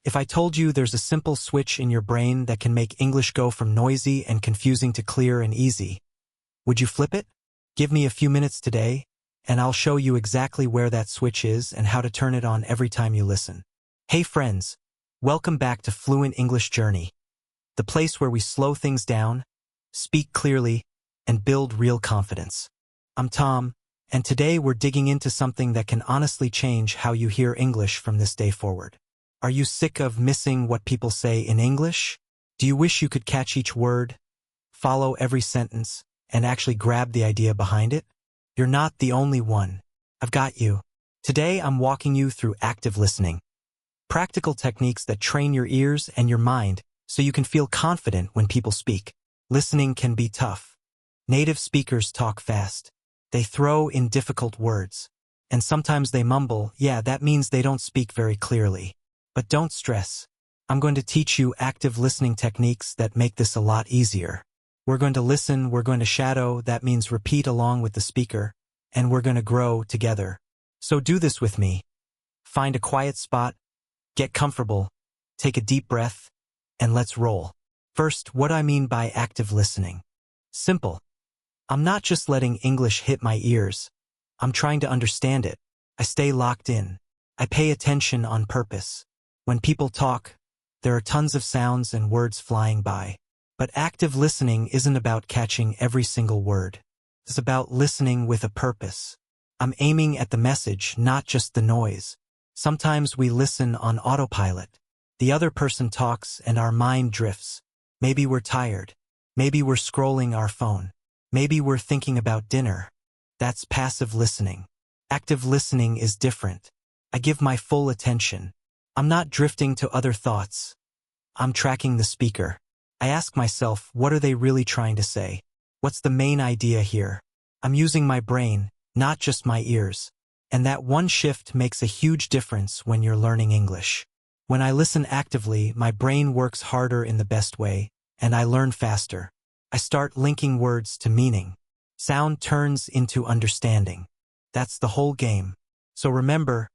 If I told you there's a simple switch in your brain that can make English go from noisy and confusing to clear and easy, would you flip it? Give me a few minutes today, and I'll show you exactly where that switch is and how to turn it on every time you listen. Hey friends, welcome back to Fluent English Journey, the place where we slow things down, speak clearly, and build real confidence. I'm Tom, and today we're digging into something that can honestly change how you hear English from this day forward. Are you sick of missing what people say in English? Do you wish you could catch each word, follow every sentence, and actually grab the idea behind it? You're not the only one. I've got you. Today I'm walking you through active listening, practical techniques that train your ears and your mind so you can feel confident when people speak. Listening can be tough. Native speakers talk fast. They throw in difficult words. And sometimes they mumble. Yeah, that means they don't speak very clearly. But don't stress. I'm going to teach you active listening techniques that make this a lot easier. We're going to listen, we're going to shadow, that means repeat along with the speaker, and we're going to grow together. So do this with me. Find a quiet spot, get comfortable, take a deep breath, and let's roll. First, what I mean by active listening. Simple. I'm not just letting English hit my ears. I'm trying to understand it. I stay locked in. I pay attention on purpose. When people talk, there are tons of sounds and words flying by. But active listening isn't about catching every single word. It's about listening with a purpose. I'm aiming at the message, not just the noise. Sometimes we listen on autopilot. The other person talks and our mind drifts. Maybe we're tired. Maybe we're scrolling our phone. Maybe we're thinking about dinner. That's passive listening. Active listening is different. I give my full attention. I'm not drifting to other thoughts. I'm tracking the speaker. I ask myself, what are they really trying to say? What's the main idea here? I'm using my brain, not just my ears. And that one shift makes a huge difference when you're learning English. When I listen actively, my brain works harder in the best way, and I learn faster. I start linking words to meaning. Sound turns into understanding. That's the whole game. So remember,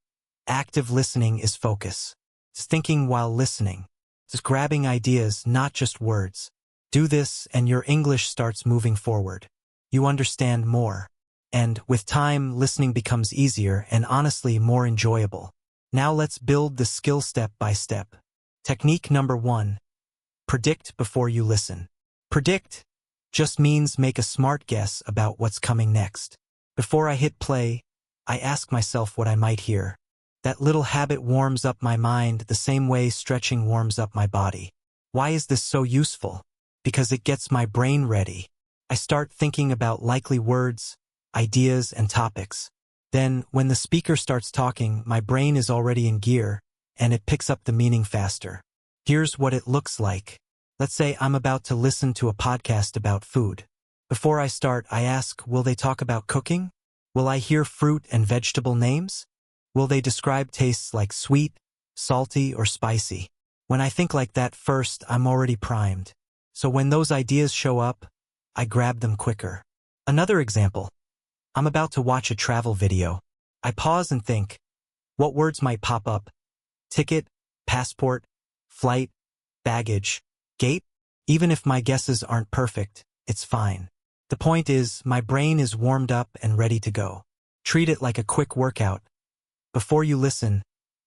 active listening is focus. It's thinking while listening. It's grabbing ideas, not just words. Do this and your English starts moving forward. You understand more. And with time, listening becomes easier and honestly more enjoyable. Now let's build the skill step by step. Technique number 1. Predict before you listen. Predict just means make a smart guess about what's coming next. Before I hit play, I ask myself what I might hear. That little habit warms up my mind the same way stretching warms up my body. Why is this so useful? Because it gets my brain ready. I start thinking about likely words, ideas, and topics. Then, when the speaker starts talking, my brain is already in gear, and it picks up the meaning faster. Here's what it looks like. Let's say I'm about to listen to a podcast about food. Before I start, I ask, will they talk about cooking? Will I hear fruit and vegetable names? Will they describe tastes like sweet, salty, or spicy? When I think like that first, I'm already primed. So when those ideas show up, I grab them quicker. Another example. I'm about to watch a travel video. I pause and think, what words might pop up? Ticket, passport, flight, baggage, gate? Even if my guesses aren't perfect, it's fine. The point is, my brain is warmed up and ready to go. Treat it like a quick workout. Before you listen,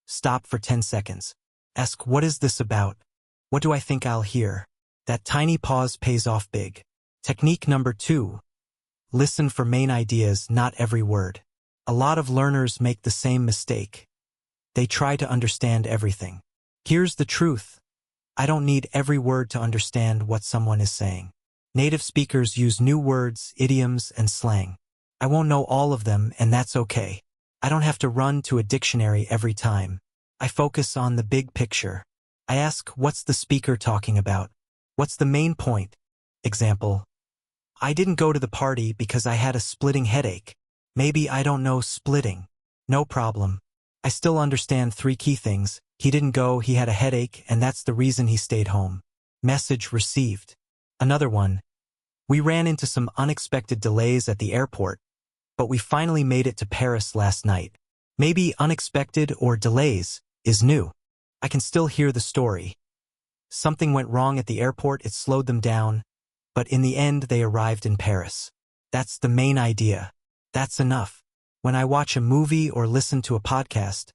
stop for 10 seconds. Ask, what is this about? What do I think I'll hear? That tiny pause pays off big. Technique number 2. Listen for main ideas, not every word. A lot of learners make the same mistake. They try to understand everything. Here's the truth. I don't need every word to understand what someone is saying. Native speakers use new words, idioms, and slang. I won't know all of them, and that's okay. I don't have to run to a dictionary every time. I focus on the big picture. I ask, what's the speaker talking about? What's the main point? Example. I didn't go to the party because I had a splitting headache. Maybe I don't know splitting. No problem. I still understand 3 key things. He didn't go, he had a headache, and that's the reason he stayed home. Message received. Another one. We ran into some unexpected delays at the airport, but we finally made it to Paris last night. Maybe unexpected or delays is new. I can still hear the story. Something went wrong at the airport, it slowed them down, but in the end they arrived in Paris. That's the main idea. That's enough. When I watch a movie or listen to a podcast,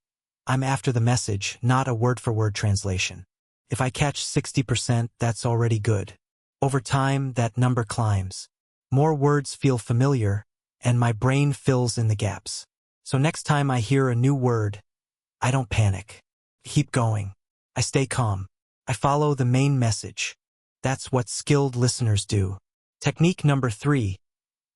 I'm after the message, not a word-for-word translation. If I catch 60%, that's already good. Over time, that number climbs. More words feel familiar, and my brain fills in the gaps. So next time I hear a new word, I don't panic. Keep going. I stay calm. I follow the main message. That's what skilled listeners do. Technique number 3.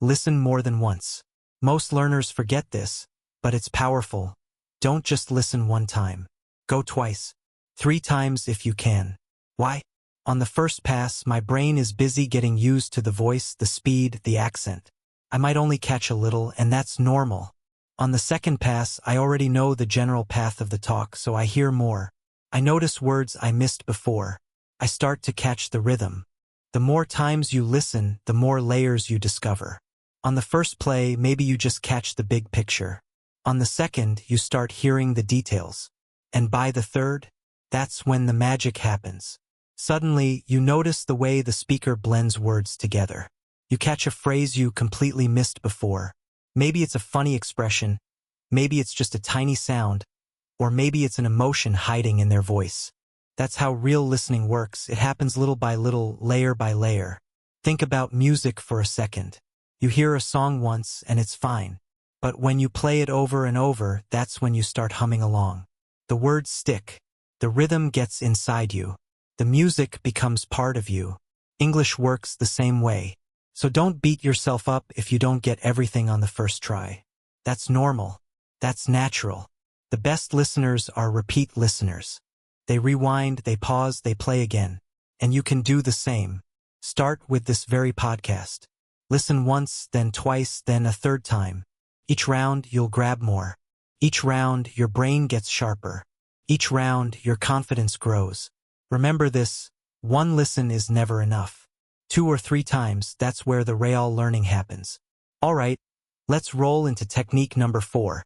Listen more than once. Most learners forget this, but it's powerful. Don't just listen one time. Go twice. 3 times if you can. Why? On the first pass, my brain is busy getting used to the voice, the speed, the accent. I might only catch a little, and that's normal. On the second pass, I already know the general path of the talk, so I hear more. I notice words I missed before. I start to catch the rhythm. The more times you listen, the more layers you discover. On the first play, maybe you just catch the big picture. On the second, you start hearing the details. And by the third, that's when the magic happens. Suddenly, you notice the way the speaker blends words together. You catch a phrase you completely missed before. Maybe it's a funny expression, maybe it's just a tiny sound, or maybe it's an emotion hiding in their voice. That's how real listening works. It happens little by little, layer by layer. Think about music for a second. You hear a song once and it's fine. But when you play it over and over, that's when you start humming along. The words stick. The rhythm gets inside you. The music becomes part of you. English works the same way. So don't beat yourself up if you don't get everything on the first try. That's normal. That's natural. The best listeners are repeat listeners. They rewind, they pause, they play again. And you can do the same. Start with this very podcast. Listen once, then twice, then a third time. Each round, you'll grab more. Each round, your brain gets sharper. Each round, your confidence grows. Remember this, one listen is never enough. 2 or 3 times, that's where the real learning happens. Alright, let's roll into technique number 4.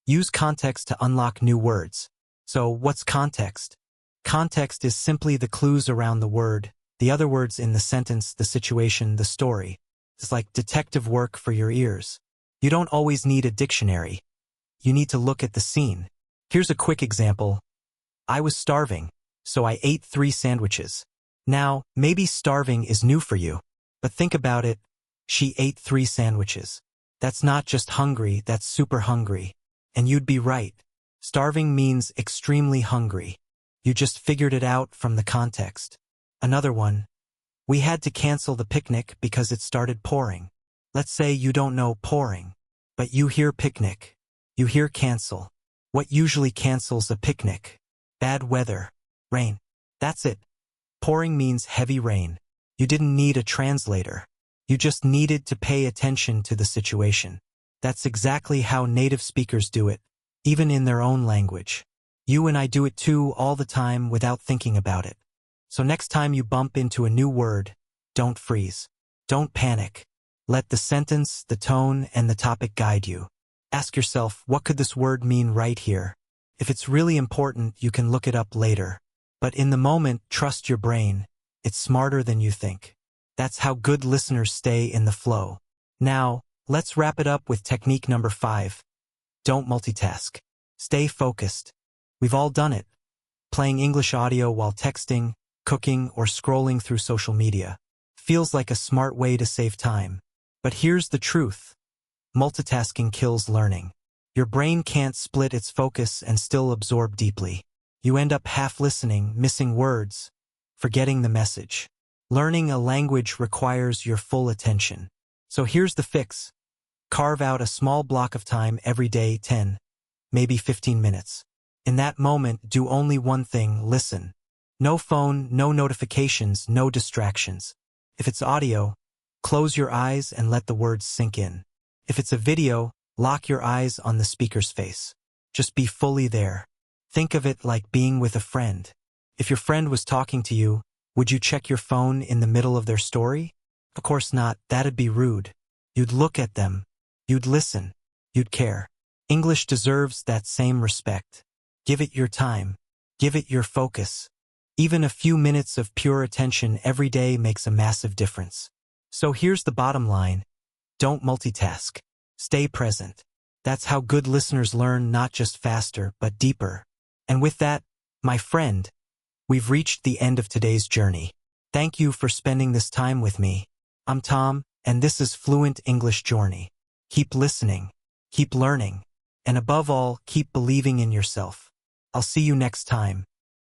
Use context to unlock new words. So, what's context? Context is simply the clues around the word, the other words in the sentence, the situation, the story. It's like detective work for your ears. You don't always need a dictionary. You need to look at the scene. Here's a quick example. I was starving, so I ate 3 sandwiches. Now, maybe starving is new for you, but think about it. She ate 3 sandwiches. That's not just hungry, that's super hungry. And you'd be right. Starving means extremely hungry. You just figured it out from the context. Another one. We had to cancel the picnic because it started pouring. Let's say you don't know pouring, but you hear picnic. You hear cancel. What usually cancels a picnic? Bad weather. Rain. That's it. Pouring means heavy rain. You didn't need a translator. You just needed to pay attention to the situation. That's exactly how native speakers do it, even in their own language. You and I do it too all the time without thinking about it. So next time you bump into a new word, don't freeze. Don't panic. Let the sentence, the tone, and the topic guide you. Ask yourself, what could this word mean right here? If it's really important, you can look it up later. But in the moment, trust your brain. It's smarter than you think. That's how good listeners stay in the flow. Now, let's wrap it up with technique number 5. Don't multitask. Stay focused. We've all done it. Playing English audio while texting, cooking, or scrolling through social media. Feels like a smart way to save time. But here's the truth. Multitasking kills learning. Your brain can't split its focus and still absorb deeply. You end up half listening, missing words, forgetting the message. Learning a language requires your full attention. So here's the fix. Carve out a small block of time every day, 10, maybe 15 minutes. In that moment, do only one thing, listen. No phone, no notifications, no distractions. If it's audio, close your eyes and let the words sink in. If it's a video, lock your eyes on the speaker's face. Just be fully there. Think of it like being with a friend. If your friend was talking to you, would you check your phone in the middle of their story? Of course not, that'd be rude. You'd look at them. You'd listen. You'd care. English deserves that same respect. Give it your time. Give it your focus. Even a few minutes of pure attention every day makes a massive difference. So here's the bottom line. Don't multitask. Stay present. That's how good listeners learn, not just faster, but deeper. And with that, my friend, we've reached the end of today's journey. Thank you for spending this time with me. I'm Tom, and this is Fluent English Journey. Keep listening, keep learning, and above all, keep believing in yourself. I'll see you next time.